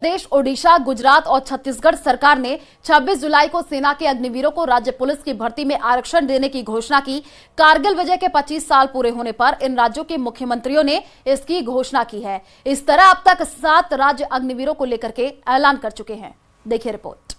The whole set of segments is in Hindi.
प्रदेश, ओडिशा, गुजरात और छत्तीसगढ़ सरकार ने 26 जुलाई को सेना के अग्निवीरों को राज्य पुलिस की भर्ती में आरक्षण देने की घोषणा की। कारगिल विजय के 25 साल पूरे होने पर इन राज्यों के मुख्यमंत्रियों ने इसकी घोषणा की है। इस तरह अब तक 7 राज्य अग्निवीरों को लेकर के ऐलान कर चुके हैं। देखिए रिपोर्ट।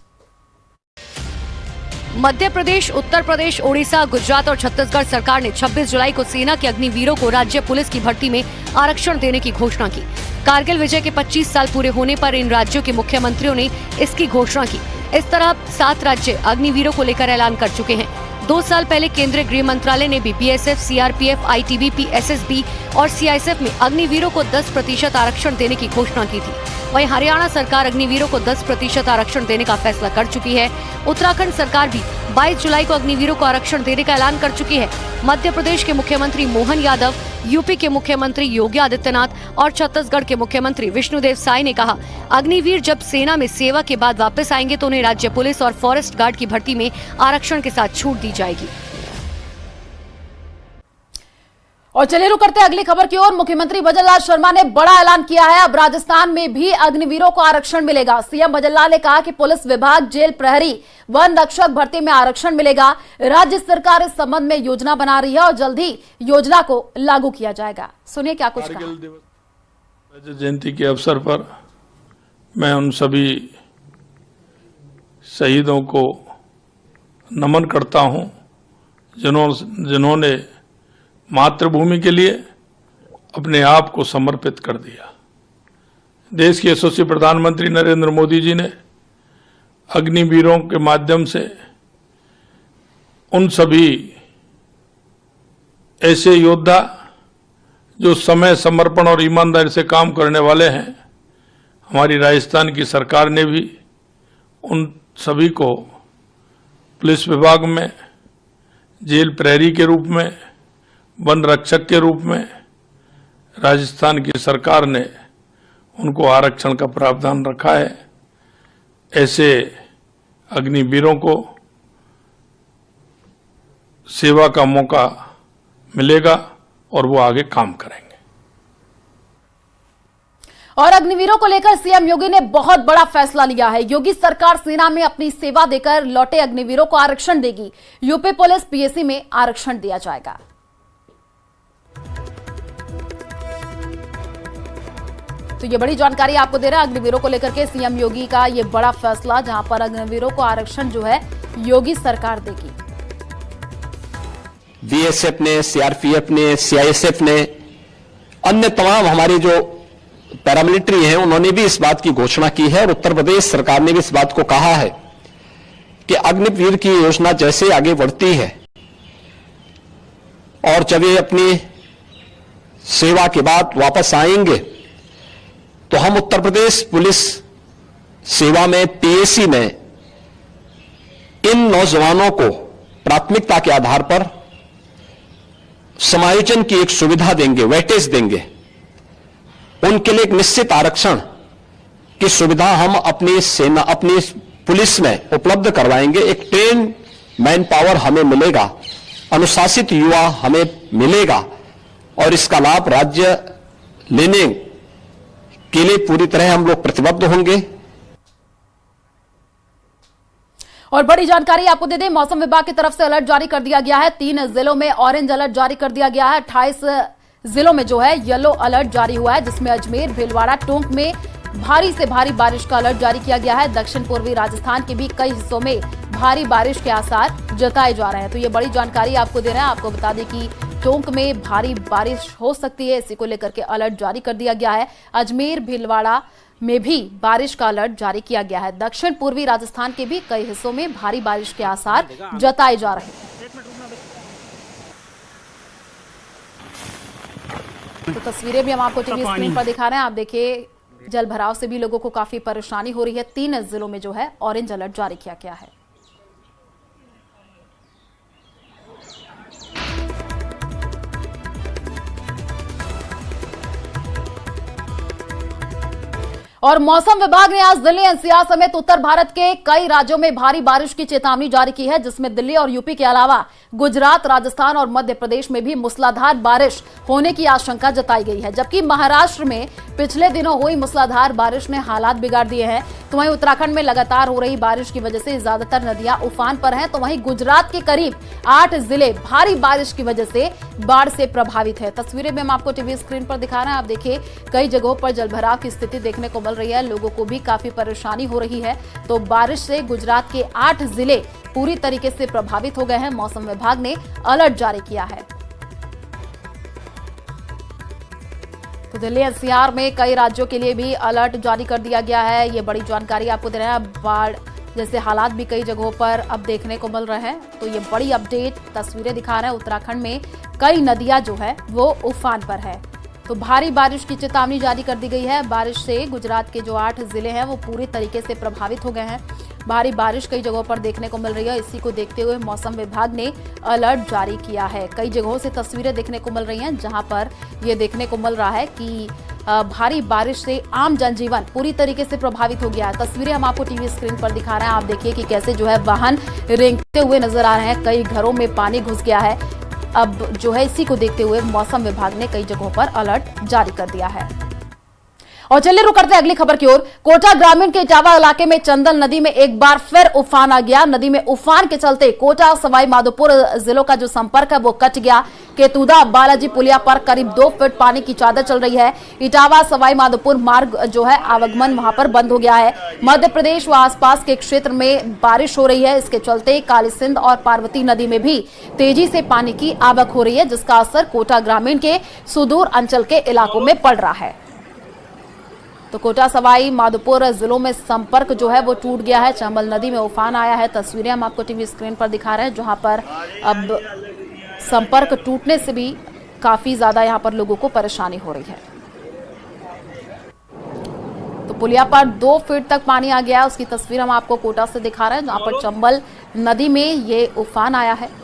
मध्य प्रदेश, उत्तर प्रदेश, ओडिशा, गुजरात और छत्तीसगढ़ सरकार ने 26 जुलाई को सेना के अग्निवीरों को राज्य पुलिस की भर्ती में आरक्षण देने की घोषणा की। कारगिल विजय के 25 साल पूरे होने पर इन राज्यों के मुख्यमंत्रियों ने इसकी घोषणा की। इस तरह 7 राज्य अग्निवीरों को लेकर ऐलान कर चुके हैं। 2 साल पहले केंद्रीय गृह मंत्रालय ने भी बीएसएफ, सीआरपीएफ, आईटीबीपी, एसएसबी और सीआईएसएफ में अग्निवीरों को 10% आरक्षण देने की घोषणा की थी। वहीं हरियाणा सरकार अग्निवीरों को 10% आरक्षण देने का फैसला कर चुकी है। उत्तराखंड सरकार भी 22 जुलाई को अग्निवीरों को आरक्षण देने का ऐलान कर चुकी है। मध्य प्रदेश के मुख्यमंत्री मोहन यादव, यूपी के मुख्यमंत्री योगी आदित्यनाथ और छत्तीसगढ़ के मुख्यमंत्री विष्णुदेव साय ने कहा, अग्निवीर जब सेना में सेवा के बाद वापस आएंगे तो उन्हें राज्य पुलिस और फॉरेस्ट गार्ड की भर्ती में आरक्षण के साथ छूट दी जाएगी। और चलिए रुक करते हैं अगली खबर की ओर। मुख्यमंत्री भजनलाल शर्मा ने बड़ा ऐलान किया है। अब राजस्थान में भी अग्निवीरों को आरक्षण मिलेगा। सीएम भजनलाल ने कहा कि पुलिस विभाग, जेल प्रहरी, वन रक्षक भर्ती में आरक्षण मिलेगा। राज्य सरकार इस संबंध में योजना बना रही है और जल्द ही योजना को लागू किया जाएगा। सुनिए क्या कुछ कहा। कारगिल दिवस जयंती के अवसर पर मैं उन सभी शहीदों को नमन करता हूं जिन्होंने मातृभूमि के लिए अपने आप को समर्पित कर दिया। देश के यशस्वी प्रधानमंत्री नरेंद्र मोदी जी ने अग्निवीरों के माध्यम से उन सभी ऐसे योद्धा जो समय, समर्पण और ईमानदारी से काम करने वाले हैं, हमारी राजस्थान की सरकार ने भी उन सभी को पुलिस विभाग में, जेल प्रहरी के रूप में, वन रक्षक के रूप में राजस्थान की सरकार ने उनको आरक्षण का प्रावधान रखा है। ऐसे अग्निवीरों को सेवा का मौका मिलेगा और वो आगे काम करेंगे। और अग्निवीरों को लेकर सीएम योगी ने बहुत बड़ा फैसला लिया है। योगी सरकार सेना में अपनी सेवा देकर लौटे अग्निवीरों को आरक्षण देगी। यूपी पुलिस, पीएसी में आरक्षण दिया जाएगा। तो ये बड़ी जानकारी आपको दे रहा है अग्निवीरों को लेकर के सीएम योगी का ये बड़ा फैसला, जहां पर अग्निवीरों को आरक्षण जो है योगी सरकार देगी। बीएसएफ ने, सीआरपीएफ ने, सीआईएसएफ ने, अन्य तमाम हमारे जो पैरामिलिट्री हैं, उन्होंने भी इस बात की घोषणा की है और उत्तर प्रदेश सरकार ने भी इस बात को कहा है कि अग्निवीर की योजना जैसे आगे बढ़ती है और जब ये अपनी सेवा के बाद वापस आएंगे तो हम उत्तर प्रदेश पुलिस सेवा में, पीएसी में इन नौजवानों को प्राथमिकता के आधार पर समायोजन की एक सुविधा देंगे, वेटेज देंगे। उनके लिए एक निश्चित आरक्षण की सुविधा हम अपनी सेना, अपनी पुलिस में उपलब्ध करवाएंगे। एक ट्रेन मैन पावर हमें मिलेगा, अनुशासित युवा हमें मिलेगा और इसका लाभ राज्य लेने के लिए पूरी तरह हम लोग प्रतिबद्ध होंगे। और बड़ी जानकारी आपको दे दें, मौसम विभाग की तरफ से अलर्ट जारी कर दिया गया है। 3 जिलों में ऑरेंज अलर्ट जारी कर दिया गया है। 28 जिलों में जो है येलो अलर्ट जारी हुआ है, जिसमें अजमेर, भीलवाड़ा, टोंक में भारी से भारी बारिश का अलर्ट जारी किया गया है। दक्षिण पूर्वी राजस्थान के भी कई हिस्सों में भारी बारिश के आसार जताए जा रहे हैं। तो ये बड़ी जानकारी आपको दे रहे हैं। आपको बता दें कि टोंक में भारी बारिश हो सकती है, इसी को लेकर के अलर्ट जारी कर दिया गया है। अजमेर, भीलवाड़ा में भी बारिश का अलर्ट जारी किया गया है। दक्षिण पूर्वी राजस्थान के भी कई हिस्सों में भारी बारिश के आसार जताए जा रहे हैं। तो तस्वीरें भी हम आपको टीवी स्क्रीन पर दिखा रहे हैं। आप देखिए, जल भराव से भी लोगों को काफी परेशानी हो रही है। 3 जिलों में जो है ऑरेंज अलर्ट जारी किया गया है। और मौसम विभाग ने आज दिल्ली एनसीआर समेत उत्तर भारत के कई राज्यों में भारी बारिश की चेतावनी जारी की है, जिसमें दिल्ली और यूपी के अलावा गुजरात, राजस्थान और मध्य प्रदेश में भी मूसलाधार बारिश होने की आशंका जताई गई है। जबकि महाराष्ट्र में पिछले दिनों हुई मूसलाधार बारिश ने हालात बिगाड़ दिए हैं, तो वहीं उत्तराखंड में लगातार हो रही बारिश की वजह से ज्यादातर नदियां उफान पर हैं। तो वहीं गुजरात के करीब 8 जिले भारी बारिश की वजह से बाढ़ से प्रभावित है। तस्वीरें में हम आपको टीवी स्क्रीन पर दिखा रहे हैं। आप देखिए, कई जगहों पर जलभराव की स्थिति देखने को मिल रही है, लोगों को भी काफी परेशानी हो रही है। तो बारिश से गुजरात के 8 जिले पूरी तरीके से प्रभावित हो गए हैं। मौसम विभाग ने अलर्ट जारी किया है। तो दिल्ली एनसीआर में कई राज्यों के लिए भी अलर्ट जारी कर दिया गया है। ये बड़ी जानकारी आपको दे रहे हैं। बाढ़ जैसे हालात भी कई जगहों पर अब देखने को मिल रहे हैं। तो ये बड़ी अपडेट तस्वीरें दिखा रहे हैं। उत्तराखंड में कई नदियां जो है वो उफान पर है। तो भारी बारिश की चेतावनी जारी कर दी गई है। बारिश से गुजरात के जो 8 जिले हैं वो पूरी तरीके से प्रभावित हो गए हैं। भारी बारिश कई जगहों पर देखने को मिल रही है। इसी को देखते हुए मौसम विभाग ने अलर्ट जारी किया है। कई जगहों से तस्वीरें देखने को मिल रही हैं, जहां पर ये देखने को मिल रहा है कि भारी बारिश से आम जनजीवन पूरी तरीके से प्रभावित हो गया है। तस्वीरें हम आपको टीवी स्क्रीन पर दिखा रहे हैं। आप देखिए कि कैसे जो है वाहन रेंगते हुए नजर आ रहे हैं। कई घरों में पानी घुस गया है। अब जो है इसी को देखते हुए मौसम विभाग ने कई जगहों पर अलर्ट जारी कर दिया है। और चलिए रुक करते हैं अगली खबर की ओर। कोटा ग्रामीण के इटावा इलाके में चंदल नदी में एक बार फिर उफान आ गया। नदी में उफान के चलते कोटा सवाई माधोपुर जिलों का जो संपर्क है वो कट गया। केतुदा बालाजी पुलिया पर करीब 2 फीट पानी की चादर चल रही है। इटावा सवाई माधोपुर मार्ग जो है आवागमन वहां पर बंद हो गया है। मध्य प्रदेश व आसपास के क्षेत्र में बारिश हो रही है। इसके चलते काली सिंध और पार्वती नदी में भी तेजी से पानी की आवक हो रही है, जिसका असर कोटा ग्रामीण के सुदूर अंचल के इलाकों में पड़ रहा है। तो कोटा सवाई माधोपुर जिलों में संपर्क जो है वो टूट गया है। चंबल नदी में उफान आया है। तस्वीरें हम आपको टीवी स्क्रीन पर दिखा रहे हैं, जहां पर अब संपर्क टूटने से भी काफी ज्यादा यहां पर लोगों को परेशानी हो रही है। तो पुलिया पर 2 फीट तक पानी आ गया है। उसकी तस्वीर हम आपको कोटा से दिखा रहे हैं, जहां पर चंबल नदी में ये उफान आया है।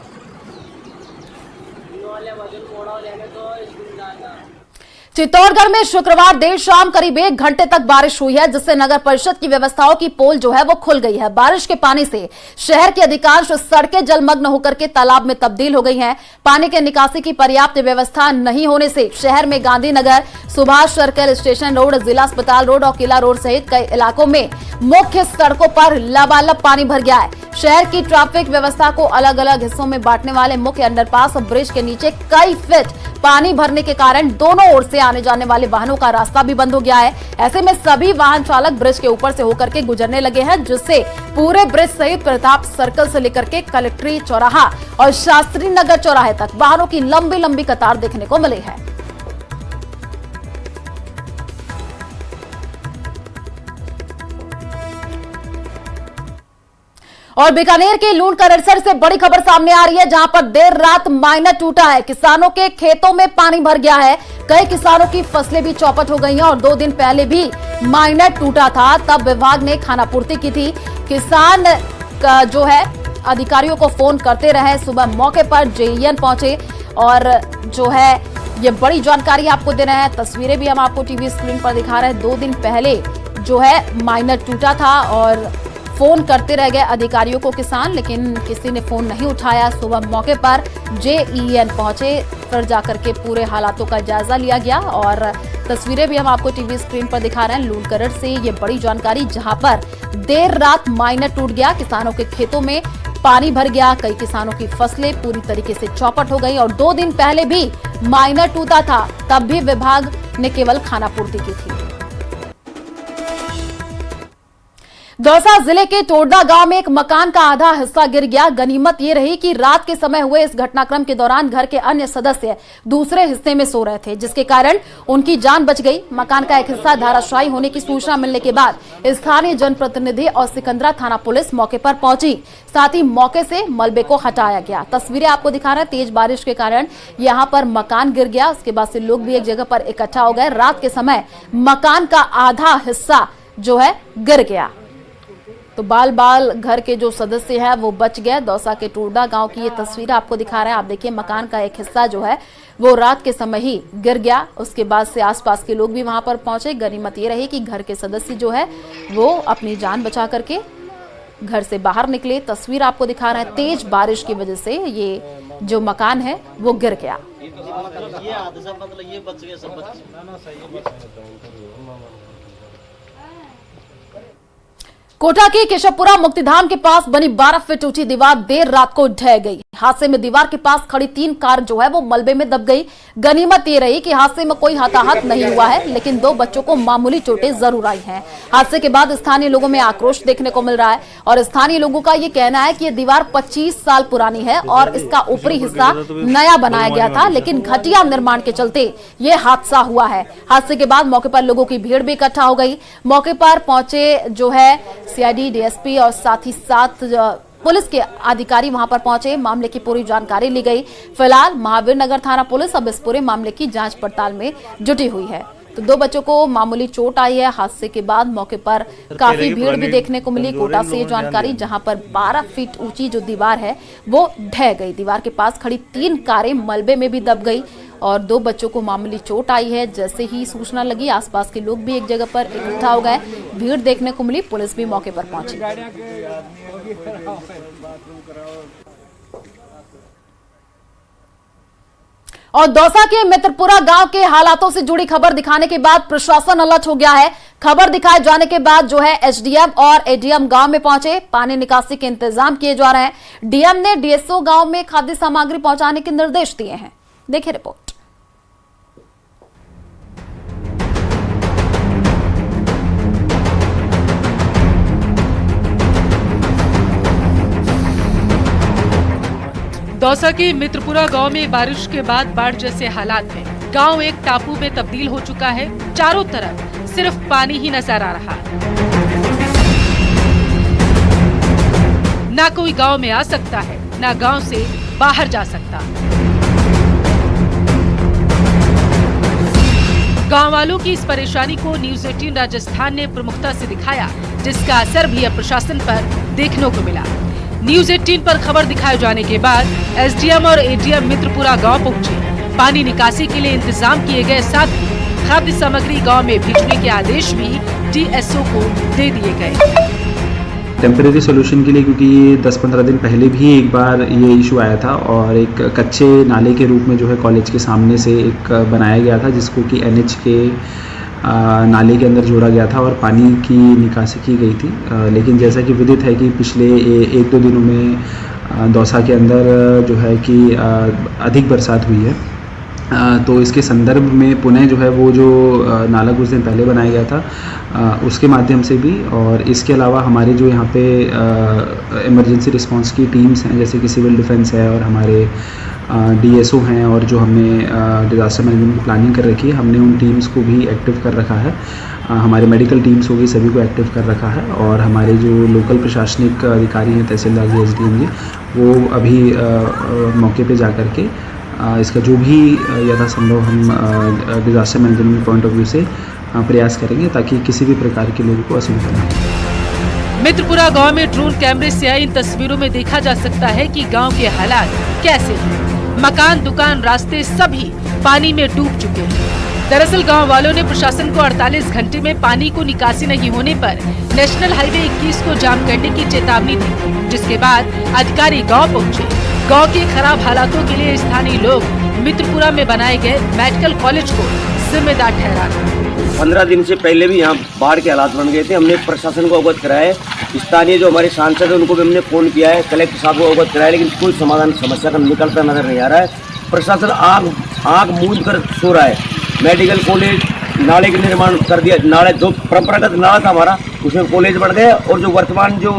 चित्तौड़गढ़ में शुक्रवार देर शाम करीब 1 घंटे तक बारिश हुई है, जिससे नगर परिषद की व्यवस्थाओं की पोल जो है वो खुल गई है। बारिश के पानी से शहर की अधिकांश सड़कें जलमग्न होकर के तालाब में तब्दील हो गई हैं। पानी के निकासी की पर्याप्त व्यवस्था नहीं होने से शहर में Gandhinagar, Subhash circle, station road, जिला अस्पताल रोड और किला रोड सहित कई इलाकों में मुख्य सड़कों पर लबालब पानी भर गया है। शहर की ट्रैफिक व्यवस्था को अलग अलग हिस्सों में बांटने वाले मुख्य अंडरपास और ब्रिज के नीचे कई फीट पानी भरने के कारण दोनों ओर से आने जाने वाले वाहनों का रास्ता भी बंद हो गया है। ऐसे में सभी वाहन चालक ब्रिज के ऊपर से होकर के गुजरने लगे हैं, जिससे पूरे ब्रिज सहित प्रताप सर्कल से लेकर के कलेक्ट्री चौराहा और शास्त्री नगर चौराहे तक वाहनों की लंबी लंबी कतार देखने को मिली है। और बीकानेर के लूणकरणसर से बड़ी खबर सामने आ रही है, जहां पर देर रात माइनर टूटा है। किसानों के खेतों में पानी भर गया है। कई किसानों की फसलें भी चौपट हो गई हैं और 2 दिन पहले भी माइनर टूटा था, तब विभाग ने खानापूर्ति की थी। किसान जो है अधिकारियों को फोन करते रहे। सुबह मौके पर जेईएन पहुंचे और जो है ये बड़ी जानकारी आपको दे रहे हैं। तस्वीरें भी हम आपको टीवी स्क्रीन पर दिखा रहे हैं। 2 दिन पहले जो है माइनर टूटा था और फोन करते रह गए अधिकारियों को किसान, लेकिन किसी ने फोन नहीं उठाया। सुबह मौके पर जेईएन पहुंचे, फिर जाकर के पूरे हालातों का जायजा लिया गया और तस्वीरें भी हम आपको टीवी स्क्रीन पर दिखा रहे हैं। लूणकरण से ये बड़ी जानकारी, जहां पर देर रात माइनर टूट गया, किसानों के खेतों में पानी भर गया, कई किसानों की फसलें पूरी तरीके से चौपट हो गई और 2 दिन पहले भी माइनर टूटा था, तब भी विभाग ने केवल खानापूर्ति की थी। दौसा जिले के टोडा गांव में एक मकान का आधा हिस्सा गिर गया। गनीमत ये रही कि रात के समय हुए इस घटनाक्रम के दौरान घर के अन्य सदस्य दूसरे हिस्से में सो रहे थे, जिसके कारण उनकी जान बच गई। मकान का एक हिस्सा धराशायी होने की सूचना मिलने के बाद स्थानीय जनप्रतिनिधि और सिकंदरा थाना पुलिस मौके पर पहुंची। साथ ही मौके से मलबे को हटाया गया। तस्वीरें आपको दिखा रहे हैं। तेज बारिश के कारण यहाँ पर मकान गिर गया। उसके बाद से लोग भी एक जगह पर इकट्ठा हो गए। रात के समय मकान का आधा हिस्सा जो है गिर गया। तो बाल बाल घर के जो सदस्य हैं वो बच गए। दौसा के टूरडा गांव की ये तस्वीर आपको दिखा रहे हैं। आप देखिए मकान का एक हिस्सा जो है वो रात के समय ही गिर गया। उसके बाद से आसपास के लोग भी वहां पर पहुंचे। गनीमत ये रही कि घर के सदस्य जो है वो अपनी जान बचा करके घर से बाहर निकले। तस्वीर आपको दिखा रहे हैं, तेज बारिश की वजह से ये जो मकान है वो गिर गया। कोटा के केशवपुरा मुक्तिधाम के पास बनी 12 फीट ऊंची दीवार देर रात को ढह गई। हादसे में दीवार के पास खड़ी 3 कार जो है वो मलबे में दब गई। गनीमत ये रही कि हादसे में कोई हताहत नहीं हुआ है, लेकिन 2 बच्चों को मामूली चोटें जरूर आई हैं। हादसे के बाद स्थानीय लोगों में आक्रोश देखने को मिल रहा है और स्थानीय लोगों का ये कहना है कि ये दीवार 25 साल पुरानी है और इसका ऊपरी हिस्सा नया बनाया गया था, लेकिन घटिया निर्माण के चलते ये हादसा हुआ है। हादसे के बाद मौके पर लोगों की भीड़ भी इकट्ठा हो गई। मौके पर पहुंचे जो है सीआईडी, डीएसपी और साथ ही साथ पुलिस के अधिकारी वहां पर पहुंचे। मामले की पूरी जानकारी ली गई। फिलहाल महावीर नगर थाना पुलिस अब इस पूरे मामले की जांच पड़ताल में जुटी हुई है। तो 2 बच्चों को मामूली चोट आई है। हादसे के बाद मौके पर काफी भीड़ भी देखने को मिली। कोटा से ये जानकारी, जहां पर 12 फीट ऊंची जो दीवार है वो ढह गई। दीवार के पास खड़ी 3 कारें मलबे में भी दब गई और 2 बच्चों को मामूली चोट आई है। जैसे ही सूचना लगी आसपास के लोग भी एक जगह पर इकट्ठा हो गए। भीड़ देखने को मिली, पुलिस भी मौके पर पहुंची। और दौसा के मित्रपुरा गांव के हालातों से जुड़ी खबर दिखाने के बाद प्रशासन अलर्ट हो गया है। खबर दिखाए जाने के बाद जो है एसडीएम और एडीएम गांव में पहुंचे। पानी निकासी के इंतजाम किए जा रहे हैं। डीएम ने डीएसओ गांव में खाद्य सामग्री पहुंचाने के निर्देश दिए हैं। देखिए रिपोर्ट। दौसा के मित्रपुरा गांव में बारिश के बाद बाढ़ जैसे हालात हैं। गांव एक टापू में तब्दील हो चुका है। चारों तरफ सिर्फ पानी ही नजर आ रहा है। ना कोई गांव में आ सकता है, ना गांव से बाहर जा सकता। गांव वालों की इस परेशानी को न्यूज 18 राजस्थान ने प्रमुखता से दिखाया, जिसका असर भी अब प्रशासन पर देखने को मिला। न्यूज 18 पर खबर दिखाए जाने के बाद एसडीएम और एडीएम मित्रपुरा गांव पहुंचे। पानी निकासी के लिए इंतजाम किए गए, साथ ही खाद्य सामग्री गांव में भेजने के आदेश भी डीएसओ को दे दिए गए। टेम्परेरी सोल्यूशन के लिए, क्योंकि ये 10-15 दिन पहले भी एक बार ये इशू आया था और एक कच्चे नाले के रूप में जो है कॉलेज के सामने से एक बनाया गया था, जिसको कि एनएच के नाले के अंदर जोड़ा गया था और पानी की निकासी की गई थी। लेकिन जैसा कि विदित है कि पिछले 1-2 दिनों में दौसा के अंदर जो है कि अधिक बरसात हुई है, तो इसके संदर्भ में पुनः जो है वो जो नाला कुछ दिन पहले बनाया गया था उसके माध्यम से भी, और इसके अलावा हमारे जो यहाँ पे इमरजेंसी रिस्पांस की टीम्स हैं, जैसे कि सिविल डिफेंस है और हमारे डीएसओ हैं, और जो हमने डिज़ास्टर मैनेजमेंट की प्लानिंग कर रखी है, हमने उन टीम्स को भी एक्टिव कर रखा है। हमारे मेडिकल टीम्स हो गई, सभी को एक्टिव कर रखा है। और हमारे जो लोकल प्रशासनिक अधिकारी हैं, तहसीलदार जी, एसडीएम जी, वो अभी मौके पे जा कर के इसका जो भी यथासंभव हम disaster management point of view से प्रयास करेंगे, ताकि किसी भी प्रकार के लोगों को असुविधा न हो। मित्रपुरा गांव में ड्रोन कैमरे से आई इन तस्वीरों में देखा जा सकता है कि गांव के हालात कैसे हैं। मकान, दुकान, रास्ते सभी पानी में डूब चुके हैं। दरअसल गांव वालों ने प्रशासन को 48 घंटे में पानी को निकासी नहीं होने पर नेशनल हाईवे 21 को जाम करने की चेतावनी दी, जिसके बाद अधिकारी गांव पहुंचे। गांव के खराब हालातों के लिए स्थानीय लोग मित्रपुरा में बनाए गए मेडिकल कॉलेज को जिम्मेदार ठहरा। 15 दिन से पहले भी यहाँ बाढ़ के हालात बन गए थे। हमने प्रशासन को अवगत कराया है। स्थानीय जो हमारे सांसद है उनको भी हमने फोन किया है, कलेक्टर साहब को अवगत कराया, लेकिन कोई समाधान समस्या का निकलता नजर नहीं आ रहा है। प्रशासन आग मूंद कर सो रहा है। मेडिकल कॉलेज, नाले के निर्माण कर दिया। नाले जो परंपरागत नाला था हमारा, उसमें कॉलेज बढ़ गया, और जो वर्तमान जो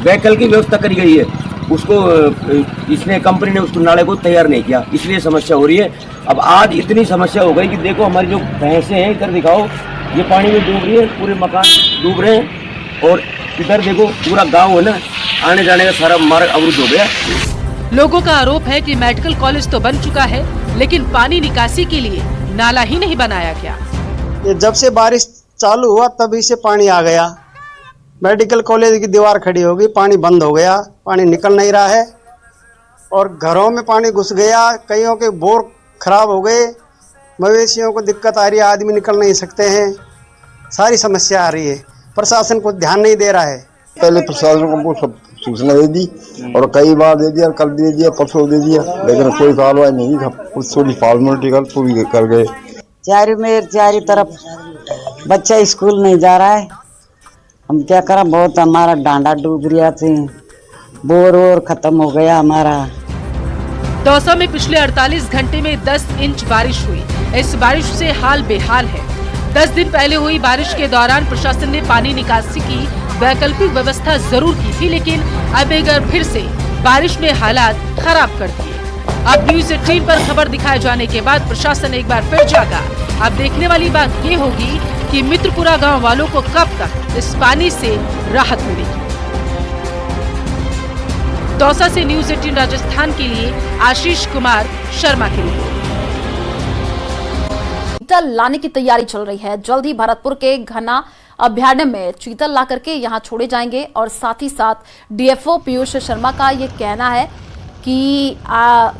व्हीकल की व्यवस्था करी गई है उसको इसने कंपनी ने उसको नाले को तैयार नहीं किया, इसलिए समस्या हो रही है। अब आज इतनी समस्या हो गई कि देखो हमारी जो भैंसें हैं, इधर दिखाओ, ये पानी में डूब रही है, पूरे मकान डूब रहे हैं, और इधर देखो पूरा गांव है ना, आने जाने का सारा मार्ग अवरुद्ध हो गया। लोगों का आरोप है कि मेडिकल कॉलेज तो बन चुका है, लेकिन पानी निकासी के लिए नाला ही नहीं बनाया गया। ये जब से बारिश चालू हुआ तभी से पानी आ गया, मेडिकल कॉलेज की दीवार खड़ी हो गई, पानी बंद हो गया, पानी निकल नहीं रहा है और घरों में पानी घुस गया, कईयों के बोर खराब हो गए, मवेशियों को दिक्कत आ रही है, आदमी निकल नहीं सकते हैं, सारी समस्या आ रही है। प्रशासन को ध्यान नहीं दे रहा है। पहले प्रशासन को सब सूचना दे दी और कई बार दे दिया, कल दे दिया, परसों दे दिया, लेकिन कोई कार्रवाई नहीं था। कुछ थोड़ी फॉर्मेलिटी कर पूरी कर गए। चारों तरफ बच्चा स्कूल नहीं जा रहा है, हम क्या करें, बहुत हमारा डांडा डूब रहा थी, बोर खत्म हो गया हमारा। दौसा में पिछले 48 घंटे में 10 इंच बारिश हुई। इस बारिश से हाल बेहाल है। 10 दिन पहले हुई बारिश के दौरान प्रशासन ने पानी निकासी की वैकल्पिक व्यवस्था जरूर की थी, लेकिन अब एक बार फिर से बारिश ने हालात खराब कर दिए। अब न्यूज 18 पर खबर दिखाए जाने के बाद प्रशासन एक बार फिर जागा। अब देखने वाली बात ये होगी कि मित्रपुरा गांव वालों को कब तक इस पानी से राहत मिलेगी। दौसा से न्यूज 18 राजस्थान के लिए आशीष कुमार शर्मा की रिपोर्ट। चीतल लाने की तैयारी चल रही है। जल्द ही भरतपुर के घना अभ्यारण्य में चीतल ला करके यहां छोड़े जाएंगे और साथ ही साथ डीएफओ पीयूष शर्मा का ये कहना है कि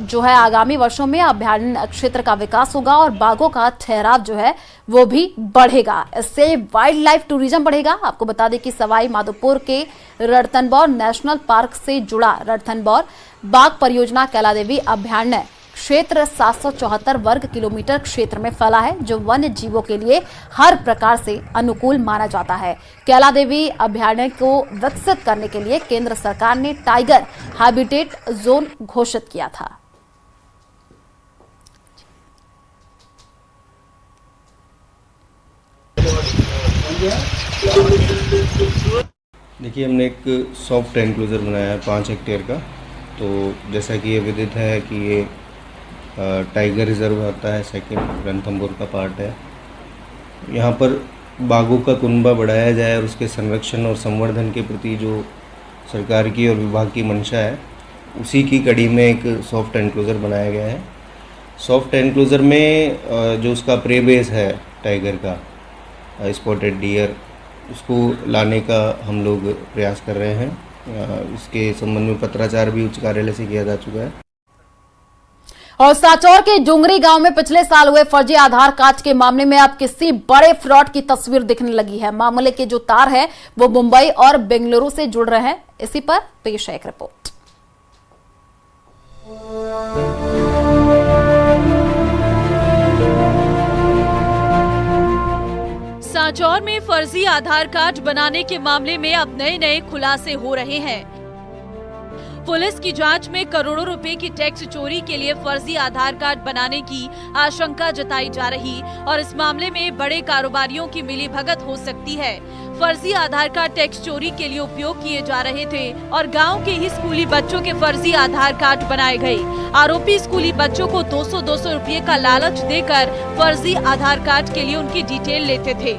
जो है आगामी वर्षों में अभ्यारण्य क्षेत्र का विकास होगा और बाघों का ठहराव जो है वो भी बढ़ेगा। इससे वाइल्ड लाइफ टूरिज्म बढ़ेगा। आपको बता दें कि सवाई माधोपुर के रणथंभौर नेशनल पार्क से जुड़ा रणथंभौर बाघ परियोजना कैलादेवी अभ्यारण्य क्षेत्र 774 वर्ग किलोमीटर क्षेत्र में फैला है, जो वन्य जीवों के लिए हर प्रकार से अनुकूल माना जाता है। कैलादेवी अभ्यारण्य को विकसित करने के लिए केंद्र सरकार ने टाइगर हैबिटेट जोन घोषित किया था। देखिए, हमने एक सॉफ्ट एनक्लोजर बनाया है 5 हेक्टेयर का। तो जैसा कि ये विदित है कि ये टाइगर रिजर्व आता है, सेकंड रणथंभौर का पार्ट है। यहाँ पर बाघों का कुनबा बढ़ाया जाए और उसके संरक्षण और संवर्धन के प्रति जो सरकार की और विभाग की मंशा है, उसी की कड़ी में एक सॉफ्ट एनक्लोजर बनाया गया है। सॉफ्ट एनक्लोजर में जो उसका प्रे बेस है टाइगर का, स्पॉटेड डियर, उसको लाने का हम लोग प्रयास कर रहे हैं। इसके संबंध में पत्राचार भी उच्च कार्यालय से किया जा चुका है। और सांचौर के डुंगरी गांव में पिछले साल हुए फर्जी आधार कार्ड के मामले में अब किसी बड़े फ्रॉड की तस्वीर दिखने लगी है। मामले के जो तार हैं वो मुंबई और बेंगलुरु से जुड़ रहे हैं। इसी पर पेश है एक रिपोर्ट। सांचौर में फर्जी आधार कार्ड बनाने के मामले में अब नए खुलासे हो रहे हैं। पुलिस की जांच में करोड़ों रुपए की टैक्स चोरी के लिए फर्जी आधार कार्ड बनाने की आशंका जताई जा रही और इस मामले में बड़े कारोबारियों की मिलीभगत हो सकती है। फर्जी आधार कार्ड टैक्स चोरी के लिए उपयोग किए जा रहे थे और गांव के ही स्कूली बच्चों के फर्जी आधार कार्ड बनाए गए। आरोपी स्कूली बच्चों को 200-200 रुपये का लालच देकर फर्जी आधार कार्ड के लिए उनकी डिटेल लेते थे।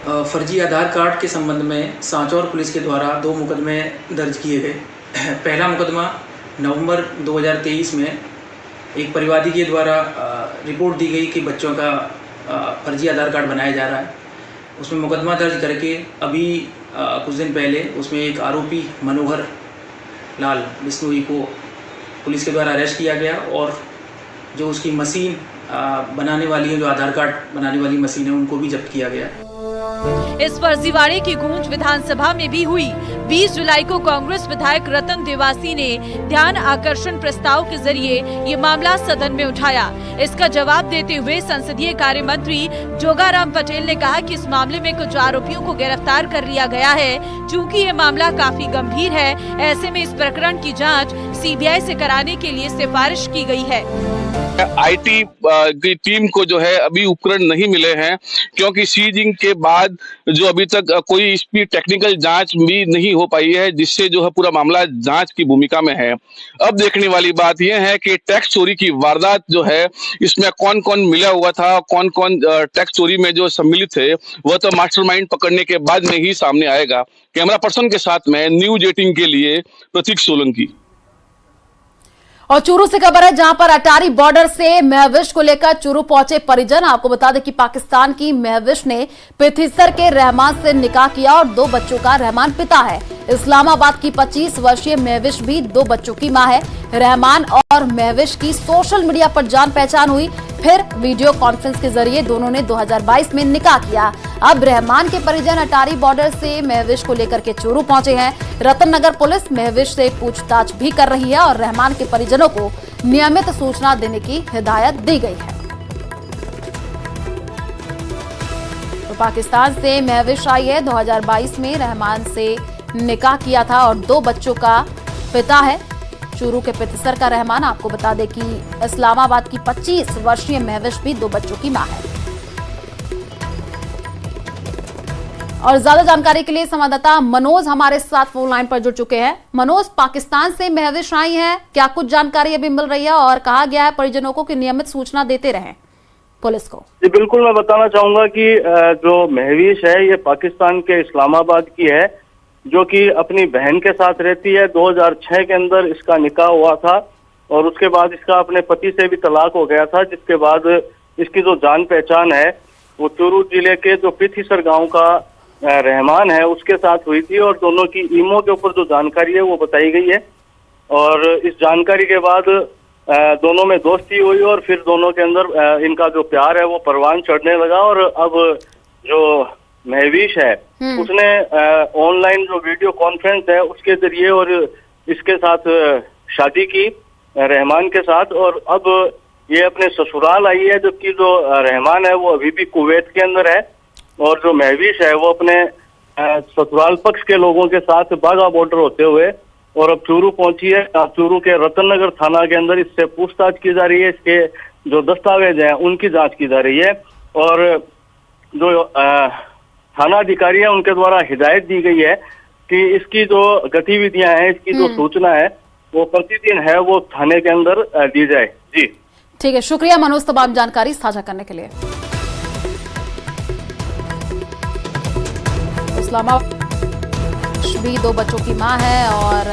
फर्जी आधार कार्ड के संबंध में सांचौर पुलिस के द्वारा 2 मुकदमे दर्ज किए गए। पहला मुकदमा नवंबर 2023 में एक परिवादी के द्वारा रिपोर्ट दी गई कि बच्चों का फर्जी आधार कार्ड बनाया जा रहा है। उसमें मुकदमा दर्ज करके अभी कुछ दिन पहले उसमें एक आरोपी मनोहर लाल बिश्नोई को पुलिस के द्वारा अरेस्ट किया गया और जो उसकी मशीन बनाने वाली है, जो आधार कार्ड बनाने वाली मशीन है, उनको भी जब्त किया गया। इस फर्जीवाड़े की गूंज विधानसभा में भी हुई। 20 जुलाई को कांग्रेस विधायक रतन देवासी ने ध्यान आकर्षण प्रस्ताव के जरिए ये मामला सदन में उठाया। इसका जवाब देते हुए संसदीय कार्य मंत्री जोगाराम पटेल ने कहा कि इस मामले में कुछ आरोपियों को गिरफ्तार कर लिया गया है। चूँकि ये मामला काफी गंभीर है, ऐसे में इस प्रकरण की जाँच CBI से कराने के लिए सिफारिश की गई है। IT की टीम को जो है अभी उपकरण नहीं मिले हैं, क्योंकि सीजिंग के बाद जो अभी तक कोई इसकी टेक्निकल जांच भी नहीं हो पाई है, जिससे जो है पूरा मामला जांच की भूमिका में है। अब देखने वाली बात यह है कि टैक्स चोरी की वारदात जो है, इसमें कौन कौन मिला हुआ था, कौन कौन टैक्स चोरी में जो सम्मिलित थे, वह तो मास्टरमाइंड पकड़ने के बाद में ही सामने आएगा। कैमरा पर्सन के साथ में न्यूज 18 के लिए प्रतीक सोलंकी। और चूरू से खबर है, जहां पर अटारी बॉर्डर से महविश को लेकर चूरू पहुंचे परिजन। आपको बता दें कि पाकिस्तान की महविश ने पिथिसर के रहमान से निकाह किया और 2 बच्चों का रहमान पिता है। इस्लामाबाद की 25 वर्षीय महविश भी 2 बच्चों की मां है। रहमान और महविश की सोशल मीडिया पर जान पहचान हुई, फिर वीडियो कॉन्फ्रेंस के जरिए दोनों ने 2022 में निकाह किया। अब रहमान के परिजन अटारी बॉर्डर से महविश को लेकर के चूरू पहुंचे हैं। रतन नगर पुलिस महविश से पूछताछ भी कर रही है और रहमान के परिजनों को नियमित सूचना देने की हिदायत दी गई है। तो पाकिस्तान से महविश आई है, 2022 में रहमान से निकाह किया था और 2 बच्चों का पिता है। चूरू के पिथिसर का रहमान। आपको बता दें कि इस्लामाबाद की 25 वर्षीय महविश भी 2 बच्चों की मां है। और ज्यादा जानकारी के लिए संवाददाता मनोज हमारे साथ फोन लाइन पर जुड़ चुके हैं। मनोज, पाकिस्तान से महविश आई हैं, क्या कुछ जानकारी अभी मिल रही है और कहा गया है परिजनों को कि नियमित सूचना देते रहें पुलिस को? जी बिल्कुल, मैं बताना चाहूंगा कि जो महविश है ये पाकिस्तान के इस्लामाबाद की है, जो कि अपनी बहन के साथ रहती है। 2006 के अंदर इसका निकाह हुआ था और उसके बाद इसका अपने पति से भी तलाक हो गया था, जिसके बाद इसकी जो जान पहचान है वो चूरू जिले के जो पिथिसर गांव का रहमान है उसके साथ हुई थी और दोनों की ईमो के ऊपर जो जानकारी है वो बताई गई है। और इस जानकारी के बाद दोनों में दोस्ती हुई और फिर दोनों के अंदर इनका जो प्यार है वो परवान चढ़ने लगा। और अब जो महविश है उसने ऑनलाइन जो वीडियो कॉन्फ्रेंस है उसके जरिए और इसके साथ शादी की रहमान के साथ। और अब ये अपने ससुराल आई है, जबकि जो रहमान है वो अभी भी कुवैत के अंदर है और जो महविश है वो अपने ससुराल पक्ष के लोगों के साथ बाघा बॉर्डर होते हुए और अब चूरू पहुंची है। चूरू के रतन नगर थाना के अंदर इससे पूछताछ की जा रही है, इसके जो दस्तावेज हैं उनकी जांच की जा रही है और जो थाना अधिकारी है उनके द्वारा हिदायत दी गई है कि इसकी जो गतिविधियां हैं, इसकी जो सूचना है वो प्रतिदिन है वो थाने के अंदर दी जाए। जी ठीक है, शुक्रिया मनोज तमाम जानकारी साझा करने के लिए। इस्लामाबाद भी 2 बच्चों की मां है और